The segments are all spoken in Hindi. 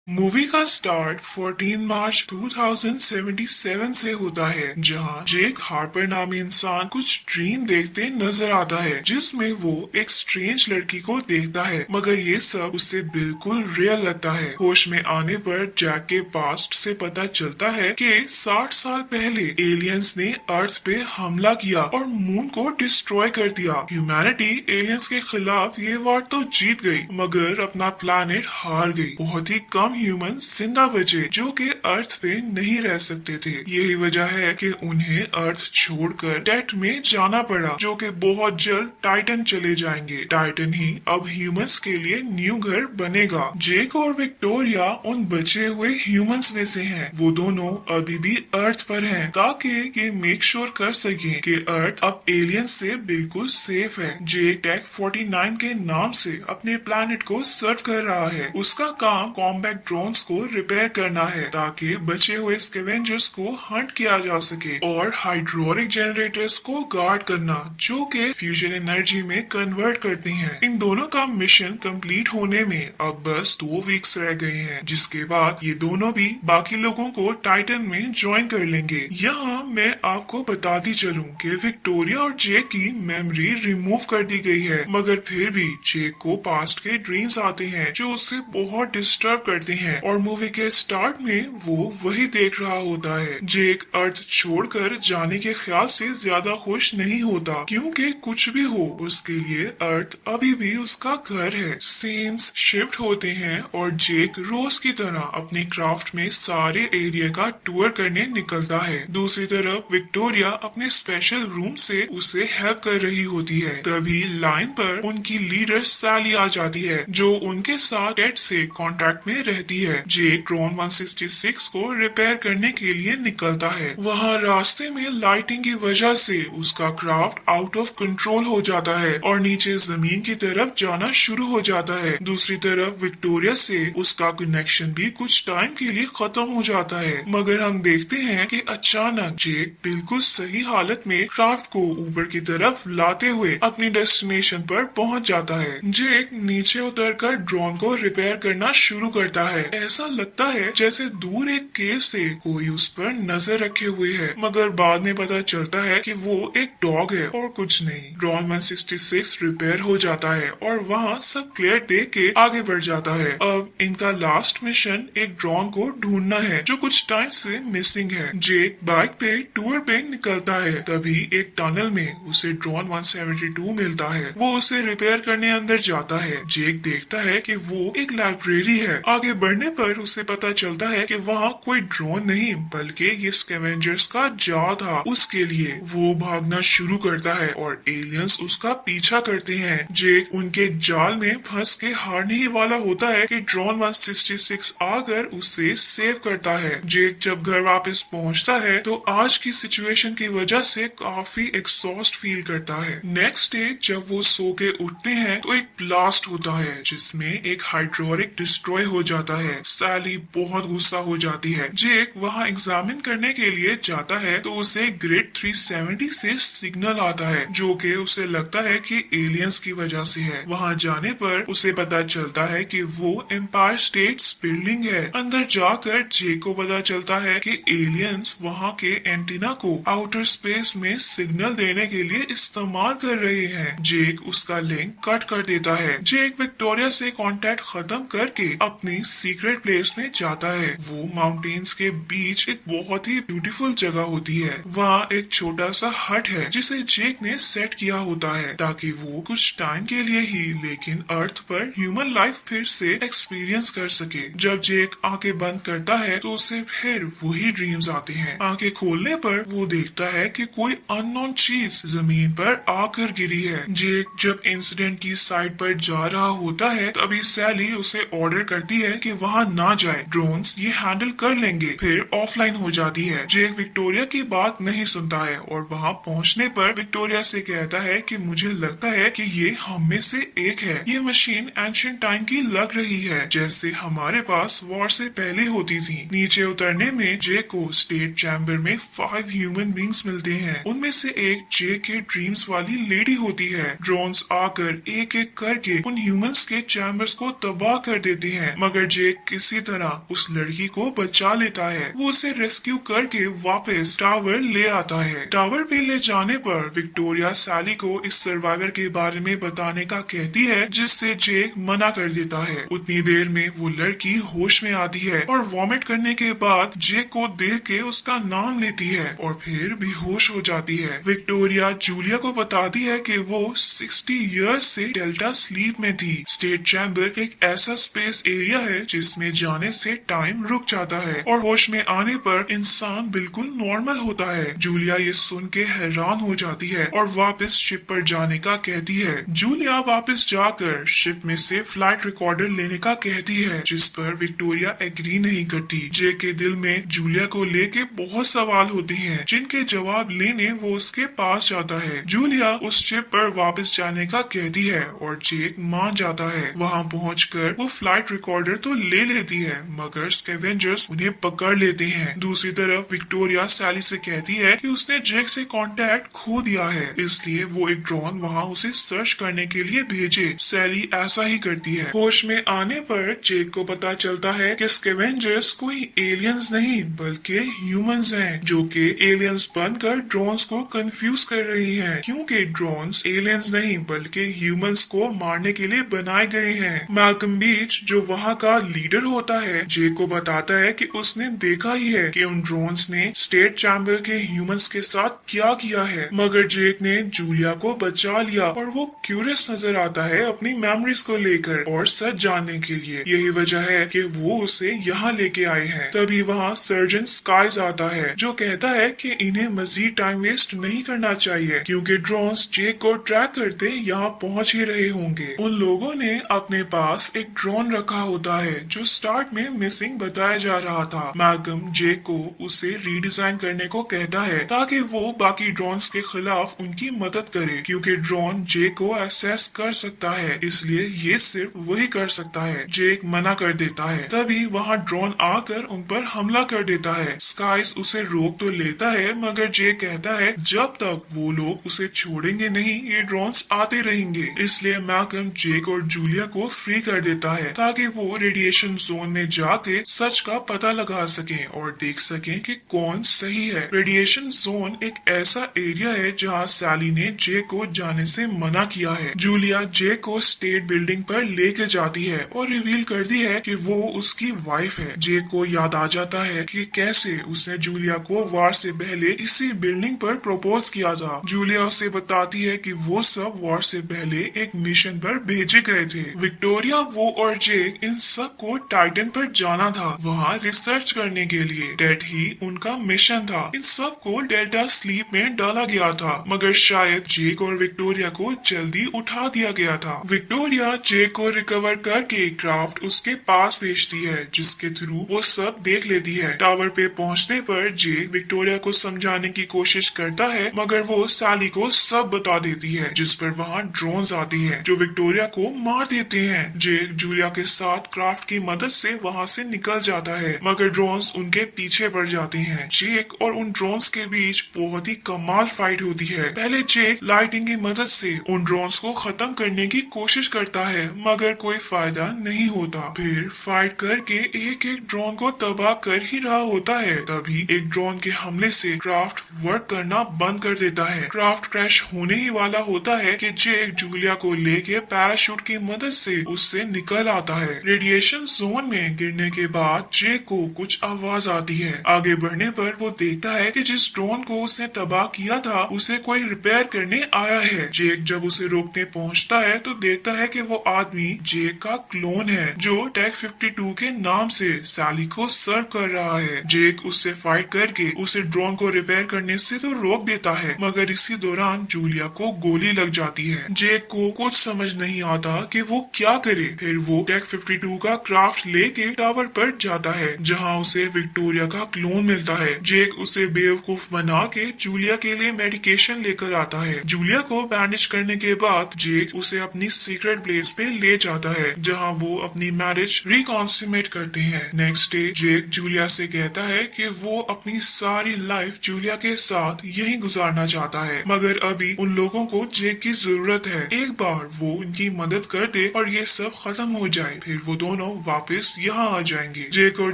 मूवी का स्टार्ट 14 मार्च 2077 से होता है, जहां जेक हार्पर नामी इंसान कुछ ड्रीम देखते नजर आता है, जिसमें वो एक स्ट्रेंज लड़की को देखता है, मगर ये सब उससे बिल्कुल रियल लगता है। होश में आने पर जैक के पास्ट से पता चलता है कि 60 साल पहले एलियंस ने अर्थ पे हमला किया और मून को डिस्ट्रॉय कर दिया। ह्यूमैनिटी एलियंस के खिलाफ ये वार तो जीत गई, मगर अपना प्लानेट हार गई। बहुत ही कम ह्यूमन जिंदा बचे जो कि अर्थ पे नहीं रह सकते थे। यही वजह है कि उन्हें अर्थ छोड़कर डेथ में जाना पड़ा, जो कि बहुत जल्द टाइटन चले जाएंगे। टाइटन ही अब ह्यूमंस के लिए न्यू घर बनेगा। जेक और विक्टोरिया उन बचे हुए ह्यूमंस में से हैं। वो दोनों अभी भी अर्थ पर हैं, ताकि ये मेक श्योर कर सके कि अर्थ अब एलियन से बिल्कुल सेफ है। जेक टेक 49 के नाम से अपने प्लानेट को सर्व कर रहा है। उसका काम कॉम्बैट ड्रोन्स को रिपेयर करना है, ताकि बचे हुए स्कैवेंजर्स को हंट किया जा सके, और हाइड्रोलिक जनरेटर्स को गार्ड करना, जो कि फ्यूजन एनर्जी में कन्वर्ट करते हैं। इन दोनों का मिशन कंप्लीट होने में अब बस 2 वीक्स रह गए हैं, जिसके बाद ये दोनों भी बाकी लोगों को टाइटन में ज्वाइन कर लेंगे। यहाँ मैं आपको बताती चलूं कि विक्टोरिया और जेक की मेमोरी रिमूव कर दी गई है, मगर फिर भी जेक को पास्ट के ड्रीम्स आते हैं जो उसे बहुत डिस्टर्ब करते हैं, और मूवी के स्टार्ट में वो वही देख रहा होता है। जेक अर्थ छोड़कर जाने के ख्याल से ज्यादा खुश नहीं होता, क्योंकि कुछ भी हो उसके लिए अर्थ अभी भी उसका घर है। सीन्स शिफ्ट होते हैं और जेक रोज की तरह अपने क्राफ्ट में सारे एरिया का टूर करने निकलता है। दूसरी तरफ विक्टोरिया अपने स्पेशल रूम से उसे हेल्प कर रही होती है। तभी लाइन पर उनकी लीडर सैली आ जाती है, जो उनके साथ टेड से कांटेक्ट में रहती है। जेक ड्रोन 166 को रिपेयर करने के लिए निकलता है। वहाँ रास्ते में लाइटिंग की वजह से उसका क्राफ्ट आउट ऑफ कंट्रोल हो जाता है और नीचे जमीन की तरफ जाना शुरू हो जाता है। दूसरी तरफ विक्टोरिया से उसका कनेक्शन भी कुछ टाइम के लिए खत्म हो जाता है, मगर हम देखते हैं कि अचानक जेक बिल्कुल सही हालत में क्राफ्ट को ऊपर की तरफ लाते हुए अपनी डेस्टिनेशन पर पहुंच जाता है। जेक नीचे उतरकर ड्रोन को रिपेयर करना शुरू करता है। ऐसा लगता है जैसे दूर एक केव से कोई उस पर नजर रखे हुए है, मगर बाद में पता चलता है कि वो एक डॉग है और कुछ नहीं। ड्रोन 166 रिपेयर हो जाता है और वहाँ सब क्लियर देख के आगे बढ़ जाता है। अब इनका लास्ट मिशन एक ड्रोन को ढूंढना है जो कुछ टाइम से मिसिंग है। जेक बाइक पे टूर पे निकलता है, तभी एक टनल में उसे ड्रोन 172 मिलता है। वो उसे रिपेयर करने अंदर जाता है। जेक देखता है कि वो एक लाइब्रेरी है। आगे बढ़ने पर उसे पता चलता है कि वहाँ कोई ड्रोन नहीं बल्कि ये स्कैवेंजर्स का जाल था। उसके लिए वो भागना शुरू करता है और एलियंस उसका पीछा करते हैं। जेक उनके जाल में फंस के हारने ही वाला होता है कि ड्रोन 166 आकर उसे सेव करता है। जेक जब घर वापस पहुंचता है तो आज की सिचुएशन की वजह से काफी एक्सॉस्ट फील करता है। नेक्स्ट डे जब वो सो के उठते हैं तो एक ब्लास्ट होता है, जिसमें एक हाइड्रोलिक डिस्ट्रॉय हो जाता है। सैली बहुत गुस्सा हो जाती है। जेक वहाँ एग्जामिन करने के लिए जाता है तो उसे ग्रिड 370 से सिग्नल आता है, जो कि उसे लगता है कि एलियंस की वजह से है। वहाँ जाने पर उसे पता चलता है कि वो एम्पायर स्टेट्स बिल्डिंग है। अंदर जाकर जेक को पता चलता है कि एलियंस वहाँ के एंटीना को आउटर स्पेस में सिग्नल देने के लिए इस्तेमाल कर रहे हैं। जेक उसका लिंक कट कर देता है। जेक विक्टोरिया से कांटेक्ट खत्म करके अपनी सीक्रेट प्लेस में जाता है। वो माउंटेन्स के बीच एक बहुत ही ब्यूटीफुल जगह होती है। वहाँ एक छोटा सा हट है जिसे जेक ने सेट किया होता है, ताकि वो कुछ टाइम के लिए ही लेकिन अर्थ पर ह्यूमन लाइफ फिर से एक्सपीरियंस कर सके। जब जेक आंखें बंद करता है तो उसे फिर वही ड्रीम्स आते हैं। आंखें खोलने पर वो देखता है कि कोई अननोन चीज जमीन पर आकर गिरी है। जेक जब इंसिडेंट की साइड पर जा रहा होता है तभी सैली उसे ऑर्डर करती है कि वहाँ ना जाए, ड्रोन्स ये हैंडल कर लेंगे। फिर ऑफलाइन हो जाती है। जेक विक्टोरिया की बात नहीं सुनता है और वहाँ पहुँचने पर विक्टोरिया से कहता है कि मुझे लगता है कि ये हम में से एक है। ये मशीन एंशिएंट टाइम की लग रही है, जैसे हमारे पास वॉर से पहले होती थी। नीचे उतरने में जेक को स्टेट चैम्बर में 5 ह्यूमन बींग्स मिलते हैं। उनमें से एक जेक के ड्रीम्स वाली लेडी होती है। ड्रोन्स आकर एक एक करके उन ह्यूमंस के चैम्बर्स को तबाह कर देते हैं, मगर जेक किसी तरह उस लड़की को बचा लेता है। वो उसे रेस्क्यू करके वापस टावर ले आता है। टावर पे ले जाने पर विक्टोरिया सैली को इस सर्वाइवर के बारे में बताने का कहती है, जिससे जेक मना कर देता है। उतनी देर में वो लड़की होश में आती है और वॉमिट करने के बाद जेक को देख के उसका नाम लेती है और फिर बेहोश हो जाती है। विक्टोरिया जूलिया को बताती है कि वो 60 इयर्स से डेल्टा स्लीप में थी। स्टेट चैम्बर एक ऐसा स्पेस एरिया है जिसमें जाने से टाइम रुक जाता है और होश में आने पर इंसान बिल्कुल नॉर्मल होता है। जूलिया ये सुन के हैरान हो जाती है और वापस शिप पर जाने का कहती है। जूलिया वापस जाकर शिप में से फ्लाइट रिकॉर्डर लेने का कहती है, जिस पर विक्टोरिया एग्री नहीं करती। जे के दिल में जूलिया को लेके बहुत सवाल होते हैं, जिनके जवाब लेने वो उसके पास जाता है। जूलिया उस शिप पर वापस जाने का कहती है और जेक मान जाता है। वहाँ पहुंचकर वो फ्लाइट रिकॉर्डर तो ले लेती है, मगर स्कैवेंजर्स उन्हें पकड़ लेते हैं। दूसरी तरफ विक्टोरिया सैली से कहती है कि उसने जेक से कांटेक्ट खो दिया है, इसलिए वो एक ड्रोन वहाँ उसे सर्च करने के लिए भेजे। सैली ऐसा ही करती है। होश में आने पर जेक को पता चलता है कि स्कैवेंजर्स कोई एलियंस नहीं बल्कि ह्यूमंस हैं, जो कि एलियंस बनकर ड्रोन्स को कंफ्यूज कर रही हैं, क्योंकि ड्रोन्स एलियंस नहीं बल्कि ह्यूमंस को मारने के लिए बनाए गए हैं। मैल्कम बीच जो वहाँ का लीडर होता है, जेक को बताता है कि उसने देखा ही है कि उन ड्रोन्स ने स्टेट चैम्बर के ह्यूमंस के साथ क्या किया है, मगर जेक ने जूलिया को बचा लिया और वो क्यूरियस नजर आता है अपनी मेमोरीज को लेकर और सच जानने के लिए। यही वजह है कि वो उसे यहाँ लेके आए हैं। तभी वहाँ सर्जन स्काइज आता है, जो कहता है कि इन्हें मजीद टाइम वेस्ट नहीं करना चाहिए, क्योंकि ड्रोन्स जेक को ट्रैक करते यहाँ पहुँच ही रहे होंगे। उन लोगों ने अपने पास एक ड्रोन रखा होता है जो स्टार्ट में मिसिंग बताया जा रहा था। मैल्कम जेक को उसे रीडिजाइन करने को कहता है ताकि वो बाकी ड्रोन्स के खिलाफ उनकी मदद करे, क्योंकि ड्रोन जेक को एसेस कर सकता है, इसलिए ये सिर्फ वही कर सकता है। जेक मना कर देता है। तभी वहाँ ड्रोन आकर उन पर हमला कर देता है। स्काइस उसे रोक तो लेता है, मगर जेक कहता है जब तक वो लोग उसे छोड़ेंगे नहीं, ये ड्रोन्स आते रहेंगे। इसलिए मैल्कम जेक और जूलिया को फ्री कर देता है ताकि वो रेडिएशन जोन में जाके सच का पता लगा सके और देख सके कि कौन सही है। रेडिएशन जोन एक ऐसा एरिया है जहाँ सैली ने जेक को जाने से मना किया है। जूलिया जेक को स्टेट बिल्डिंग पर लेके जाती है और रिवील करती है कि वो उसकी वाइफ है। जेक को याद आ जाता है कि कैसे उसने जूलिया को वार से पहले इसी बिल्डिंग पर प्रपोज किया था। जूलिया उसे बताती है कि वो सब वार से पहले एक मिशन पर भेजे गए थे। विक्टोरिया, वो और जेक इन सब को टाइटन पर जाना था, वहाँ रिसर्च करने के लिए। डेट ही उनका मिशन था। इन सब को डेल्टा स्लीप में डाला गया था, मगर शायद जेक और विक्टोरिया को जल्दी उठा दिया गया था। विक्टोरिया जेक को रिकवर करके क्राफ्ट उसके पास भेजती है, जिसके थ्रू वो सब देख लेती है। टावर पे पहुंचने पर जेक विक्टोरिया को समझाने की कोशिश करता है, मगर वो सैली को सब बता देती है, जिस पर वहाँ ड्रोन्स आती हैं, जो विक्टोरिया को मार देते हैं। जेक जूलिया के साथ क्राफ्ट की मदद से वहाँ से निकल जाता है, मगर ड्रोन्स उनके पीछे पड़ जाते हैं। जेक और उन ड्रोन्स के बीच बहुत ही कमाल फाइट होती है। पहले जेक लाइटिंग की मदद से उन ड्रोन्स को खत्म करने की कोशिश करता है, मगर कोई फायदा नहीं होता। फिर फाइट करके एक एक ड्रोन को तबाह कर ही रहा होता है, तभी एक ड्रोन के हमले से क्राफ्ट वर्क करना बंद कर देता है। क्राफ्ट क्रैश होने ही वाला होता है कि जेक जूलिया को लेके पैराशूट की मदद से उससे निकल आता है। रेडिएशन जोन में गिरने के बाद जेक को कुछ आवाज आती है। आगे बढ़ने पर वो देखता है कि जिस ड्रोन को उसने तबाह किया था उसे कोई रिपेयर करने आया है। जेक जब उसे रोकने पहुंचता है तो देखता है कि वो आदमी जेक का क्लोन है, जो टेक 52 के नाम से सैली को सर्व कर रहा है। जेक उससे फाइट करके उसे ड्रोन को रिपेयर करने से तो रोक देता है, मगर इसी दौरान जूलिया को गोली लग जाती है। जेक को कुछ समझ नहीं आता कि वो क्या करे। फिर वो टेक 52 का क्राफ्ट लेके टावर पर जाता है, जहाँ उसे विक्टोरिया का क्लोन मिलता है। जेक उसे बेवकूफ बना के जूलिया के लिए मेडिकेशन लेकर आता है। जूलिया को बैंडेज करने के बाद जेक उसे अपनी सीक्रेट प्लेस पे ले जाता है, जहाँ वो अपनी मैरिज रिकॉन्सुमेट करते हैं। नेक्स्ट डे जेक जूलिया से कहता है कि वो अपनी सारी लाइफ जूलिया के साथ यही गुजारना चाहता है, मगर अभी उन लोगों को जेक की जरूरत है। एक बार वो उनकी मदद कर दे और ये सब खत्म हो जाए, फिर वो दोनों दोनों वापस यहाँ आ जाएंगे। जेक और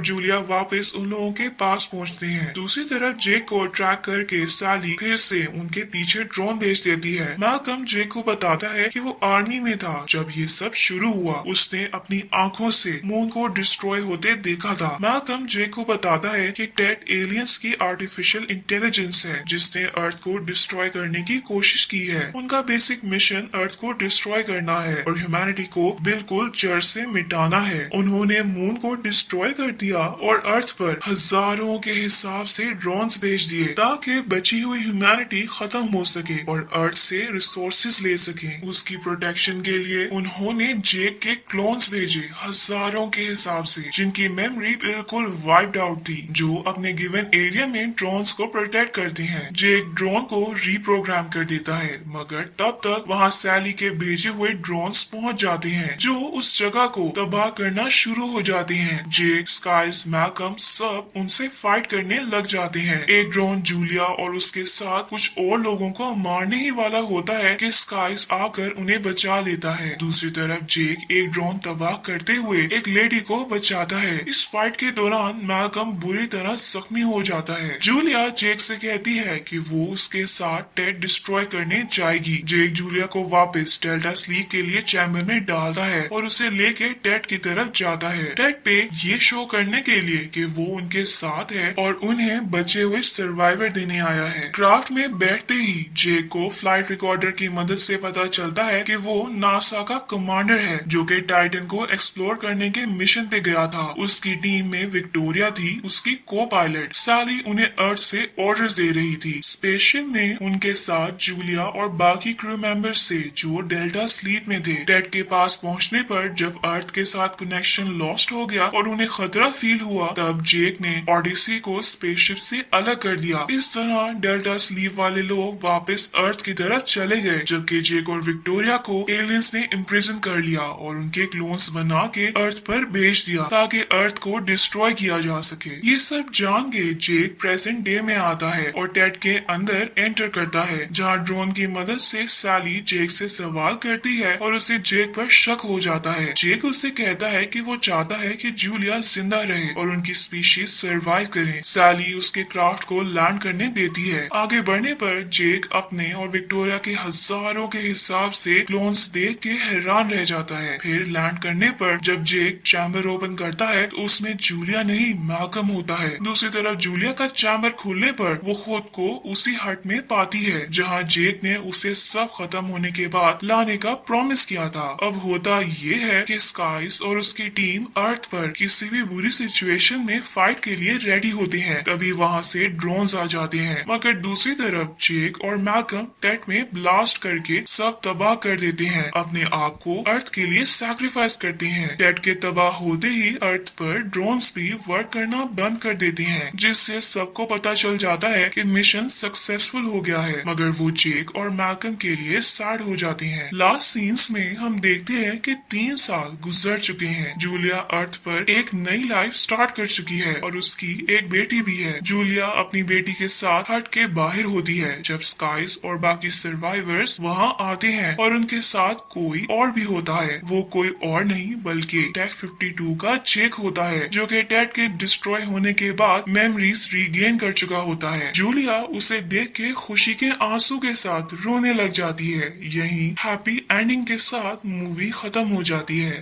जूलिया वापस उन लोगों के पास पहुँचते हैं। दूसरी तरफ जेक को ट्रैक करके सैली फिर से उनके पीछे ड्रोन भेज देती है। मैल्कम जेक को बताता है कि वो आर्मी में था जब ये सब शुरू हुआ। उसने अपनी आंखों से मून को डिस्ट्रॉय होते देखा था। मैल्कम जेक को बताता है कि टेड एलियंस की आर्टिफिशियल इंटेलिजेंस है जिसने अर्थ को डिस्ट्रॉय करने की कोशिश की है। उनका बेसिक मिशन अर्थ को डिस्ट्रॉय करना है और ह्यूमैनिटी को बिल्कुल जड़ से मिटाना है। उन्होंने मून को डिस्ट्रॉय कर दिया और अर्थ पर हजारों के हिसाब से ड्रोन्स भेज दिए ताकि बची हुई ह्यूमैनिटी खत्म हो सके और अर्थ से रिसोर्सेज ले सके। उसकी प्रोटेक्शन के लिए उन्होंने जेक के क्लोन्स भेजे हजारों के हिसाब से जिनकी मेमोरी बिल्कुल वाइप्ड आउट थी, जो अपने गिवन एरिया में ड्रोन्स को प्रोटेक्ट करते हैं। जेक ड्रोन को रीप्रोग्राम कर देता है मगर तब तक वहाँ सैली के भेजे हुए ड्रोन्स पहुँच जाते हैं जो उस जगह को तबाह करना शुरू हो जाते हैं। जेक, स्काइस, मैल्कम सब उनसे फाइट करने लग जाते हैं। एक ड्रोन जूलिया और उसके साथ कुछ और लोगों को मारने ही वाला होता है कि स्काइस आकर उन्हें बचा लेता है। दूसरी तरफ जेक एक ड्रोन तबाह करते हुए एक लेडी को बचाता है। इस फाइट के दौरान मैल्कम बुरी तरह जख्मी हो जाता है। जूलिया जेक से कहती है कि वो उसके साथ टेड डिस्ट्रॉय करने जाएगी। जेक जूलिया को वापस डेल्टा स्लीप के लिए चैम्बर में डालता है और उसे लेके टेड की तरफ जाता है। टेड पे ये शो करने के लिए कि वो उनके साथ है और उन्हें बचे हुए सर्वाइवर देने आया है। क्राफ्ट में बैठते ही जेक को फ्लाइट रिकॉर्डर की मदद से पता चलता है कि वो नासा का कमांडर है जो कि टाइटन को एक्सप्लोर करने के मिशन पे गया था। उसकी टीम में विक्टोरिया थी उसकी को पायलट। सैली उन्हें अर्थ से ऑर्डर्स दे रही थी। स्पेसशिप में उनके साथ जूलिया और बाकी क्रू मेंबर्स थे जो डेल्टा स्लीप में थे। टेड के पास पहुंचने पर जब अर्थ के साथ कनेक्शन लॉस्ट हो गया और उन्हें खतरा फील हुआ तब जेक ने ओडिसी को स्पेसशिप से अलग कर दिया। इस तरह डेल्टा स्लीप वाले लोग वापस अर्थ की तरफ चले गए जबकि जेक और विक्टोरिया को एलियंस ने इम्प्रिजन कर लिया और उनके क्लोन्स बना के अर्थ पर भेज दिया ताकि अर्थ को डिस्ट्रॉय किया जा सके। ये सब जान के जेक प्रेजेंट डे में आता है और टेड के अंदर एंटर करता है जहाँ ड्रोन की मदद से सैली जेक से सवाल करती है और उसे जेक पर शक हो जाता है। जेक उससे कहता है कि वो चाहता है कि जूलिया जिंदा रहे और उनकी स्पीशीज सरवाइव करे। सैली उसके क्राफ्ट को लैंड करने देती है। आगे बढ़ने पर जेक अपने और विक्टोरिया के हजारों के हिसाब से क्लोन्स देख के हैरान रह जाता है। फिर लैंड करने पर जब जेक चैम्बर ओपन करता है तो उसमें जूलिया नहीं मैल्कम होता है। दूसरी तरफ जूलिया का चैम्बर खुलने पर वो खुद को उसी हट में पाती है जहाँ जेक ने उसे सब खत्म होने के बाद लाने का प्रॉमिस किया था। अब होता ये है कि स्काइस और उसकी टीम अर्थ पर किसी भी बुरी सिचुएशन में फाइट के लिए रेडी होते हैं। तभी वहाँ से ड्रोन्स आ जाते हैं मगर दूसरी तरफ जेक और मैल्कम टेड में ब्लास्ट करके सब तबाह कर देते हैं। अपने आप को अर्थ के लिए सैक्रिफाइस करते हैं। टेड के तबाह होते ही अर्थ पर ड्रोन्स भी वर्क करना बंद कर देते हैं जिससे सबको पता चल जाता है कि मिशन सक्सेसफुल हो गया है मगर वो जेक और मैल्कम के लिए सैड हो जाते हैं। लास्ट सीन्स में हम देखते हैं कि 3 साल गुजर चुके हैं। जूलिया अर्थ पर एक नई लाइफ स्टार्ट कर चुकी है और उसकी एक बेटी भी है। जूलिया अपनी बेटी के साथ हट के बाहर होती है जब स्काइस और बाकी सर्वाइवर्स वहाँ आते हैं और उनके साथ कोई और भी होता है। वो कोई और नहीं बल्कि टेक 52 का जेक होता है जो कि टेड के डिस्ट्रॉय होने के बाद मेमोरीज रीगेन कर चुका होता है। जूलिया उसे देख के खुशी के आंसू के साथ रोने लग जाती है। यही हैप्पी एंडिंग के साथ मूवी खत्म हो जाती है।